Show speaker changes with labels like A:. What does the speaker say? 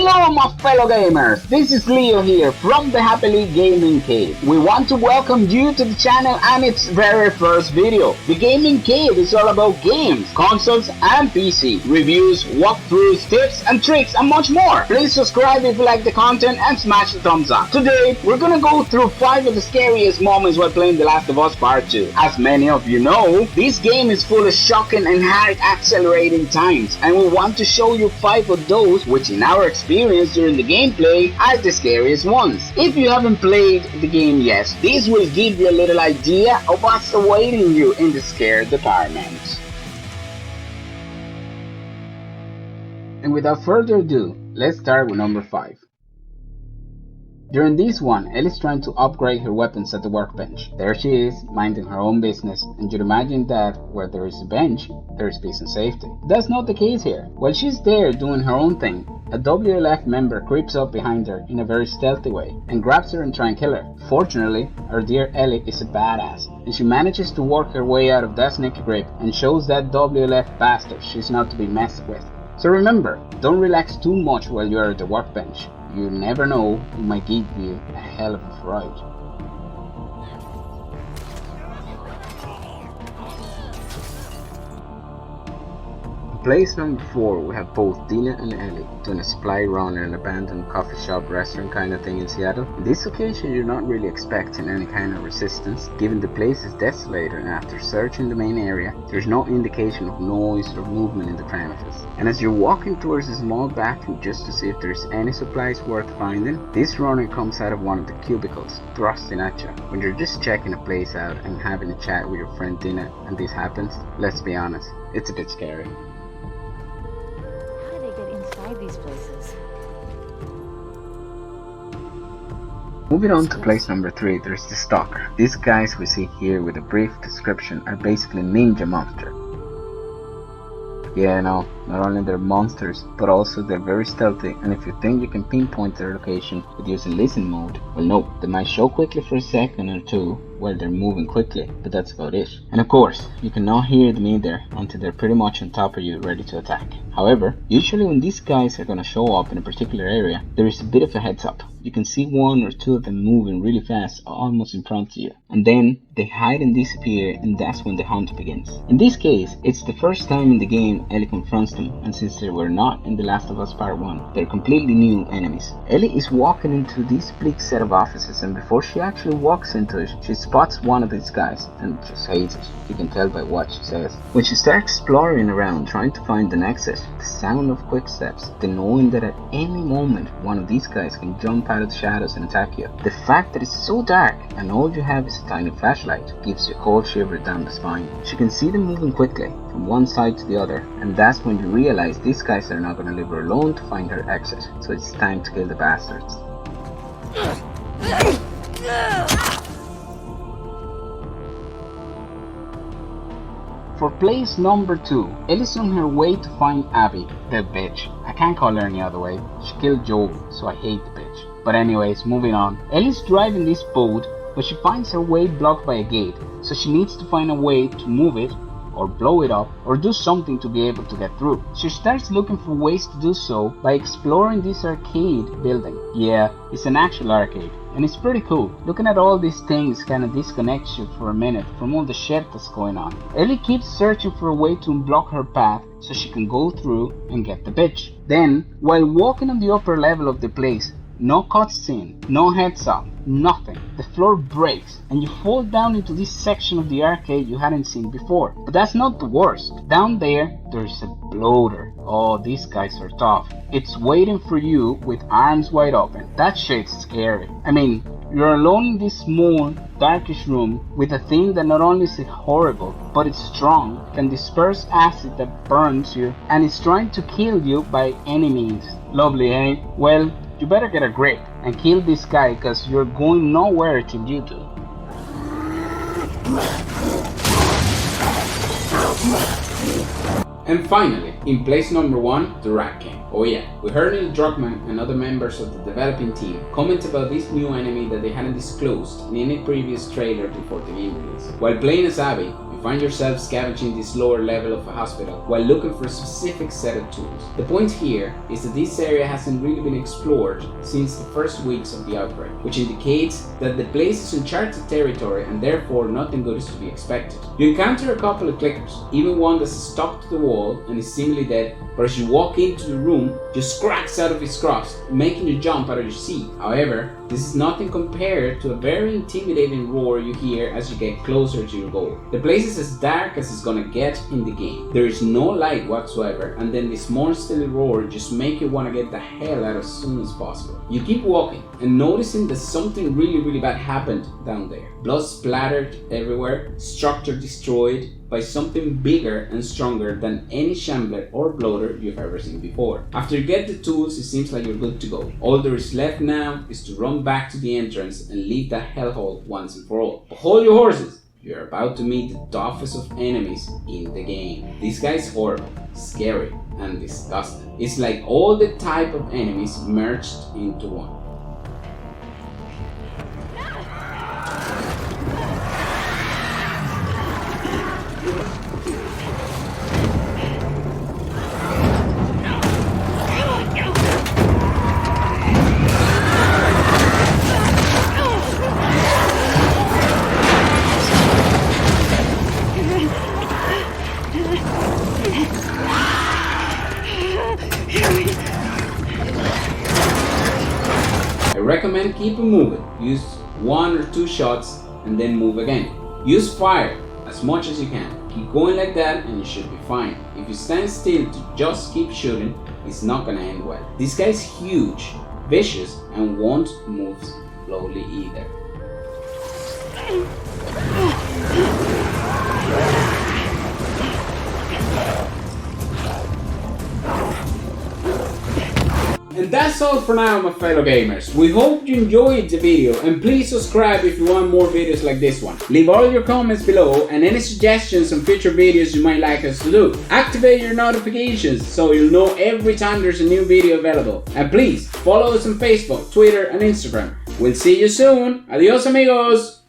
A: Hello my fellow gamers, this is Leo here from the Happily Gaming Cave. We want to welcome you to the channel and its very first video. The Gaming Cave is all about games, consoles and PC, reviews, walkthroughs, tips and tricks and much more. Please subscribe if you like the content and smash the thumbs up. Today we're gonna go through 5 of the scariest moments while playing The Last of Us Part 2. As many of you know, this game is full of shocking and heart accelerating times, and we want to show you 5 of those which in our experience during the gameplay are the scariest ones. If you haven't played the game yet, this will give you a little idea of what's awaiting you in the scare department. And without further ado, let's start with number 5. During this one, Ellie's trying to upgrade her weapons at the workbench. There she is, minding her own business, and you'd imagine that where there is a bench, there is peace and safety. That's not the case here. While she's there doing her own thing, a WLF member creeps up behind her in a very stealthy way and grabs her and tries to kill her. Fortunately, our dear Ellie is a badass, and she manages to work her way out of that sneaky grip and shows that WLF bastard she's not to be messed with. So remember, don't relax too much while you're at the workbench. You never know, it might give you a hell of a fright. In place number 4, we have both Dina and Ellie doing a supply run in an abandoned coffee shop restaurant kind of thing in Seattle. In this occasion, you're not really expecting any kind of resistance, given the place is desolated, and after searching the main area, there's no indication of noise or movement in the premises. And as you're walking towards a small bathroom just to see if there's any supplies worth finding, this runner comes out of one of the cubicles, thrusting at you. When you're just checking the place out and having a chat with your friend Dina and this happens, let's be honest, it's a bit scary.
B: These places.
A: Moving on to place number 3, there's the Stalker. These guys we see here with a brief description are basically ninja monsters. Yeah, no, not only they're monsters, but also they're very stealthy, and if you think you can pinpoint their location with using listen mode, well no, they might show quickly for a second or two while they're moving quickly, but that's about it. And of course, you cannot hear them either until they're pretty much on top of you ready to attack. However, usually when these guys are gonna show up in a particular area, there is a bit of a heads up. You can see 1 or 2 of them moving really fast almost in front of you, and then they hide and disappear, and that's when the hunt begins. In this case, it's the first time in the game Ellie confronts them, and since they were not in The Last of Us Part 1, they're completely new enemies. Ellie is walking into this bleak set of offices, and before she actually walks into it, she spots one of these guys and just hates it. You can tell by what she says. When she starts exploring around trying to find an exit, the sound of quick steps, the knowing that at any moment one of these guys can jump out of the shadows and attack you, the fact that it's so dark and all you have is a tiny flashlight gives you a cold shiver down the spine. She can see them moving quickly from one side to the other, and that's when you realize these guys are not going to leave her alone to find her exit, so it's time to kill the bastards. For place number 2, Ellie's on her way to find Abby, the bitch. I can't call her any other way. She killed Joel, so I hate the bitch. But anyways, moving on. Ellie's driving this boat, but she finds her way blocked by a gate, so she needs to find a way to move it, or blow it up, or do something to be able to get through. She starts looking for ways to do so by exploring this arcade building. Yeah, it's an actual arcade, and it's pretty cool. Looking at all these things kinda disconnects you for a minute from all the shit that's going on. Ellie keeps searching for a way to unblock her path so she can go through and get the bitch. Then, while walking on the upper level of the place, no cutscene, no heads up, nothing. The floor breaks and you fall down into this section of the arcade you hadn't seen before. But that's not the worst. Down there's a bloater. Oh, these guys are tough. It's waiting for you with arms wide open. That shit's scary. I mean, you're alone in this small, darkish room with a thing that not only is horrible, but it's strong, can disperse acid that burns you, and is trying to kill you by any means. Lovely, eh? Well, you better get a grip and kill this guy, cause you're going nowhere till you do. And finally, in place number 1, the Rat King. Oh yeah, we heard Neil Druckmann and other members of the developing team comment about this new enemy that they hadn't disclosed in any previous trailer before the game release. While playing as Abby, you find yourself scavenging this lower level of a hospital while looking for a specific set of tools. The point here is that this area hasn't really been explored since the first weeks of the outbreak, which indicates that the place is uncharted territory and therefore nothing good is to be expected. You encounter a couple of clickers, even one that's stuck to the wall and is seemingly dead, but as you walk into the room, just cracks out of his crust, making you jump out of your seat. However, this is nothing compared to a very intimidating roar you hear as you get closer to your goal. The place is as dark as it's gonna get in the game. There is no light whatsoever, and then this monsterly roar just make you wanna get the hell out as soon as possible. You keep walking and noticing that something really bad happened down there. Blood splattered everywhere, structure destroyed by something bigger and stronger than any shambler or bloater you've ever seen before. After you get the tools, it seems like you're good to go. All there is left now is to run back to the entrance and leave that hellhole once and for all. But hold your horses! You're about to meet the toughest of enemies in the game. This guy's horrible, scary, and disgusting. It's like all the type of enemies merged into one. I recommend keeping moving. Use 1 or 2 shots and then move again. Use fire as much as you can. Keep going like that and you should be fine. If you stand still to just keep shooting, it's not gonna end well. This guy's huge, vicious, and won't move slowly either. And that's all for now, my fellow gamers. We hope you enjoyed the video, and please subscribe if you want more videos like this one. Leave all your comments below and any suggestions on future videos you might like us to do. Activate your notifications so you'll know every time there's a new video available. And please follow us on Facebook, Twitter and Instagram. We'll see you soon. Adios amigos!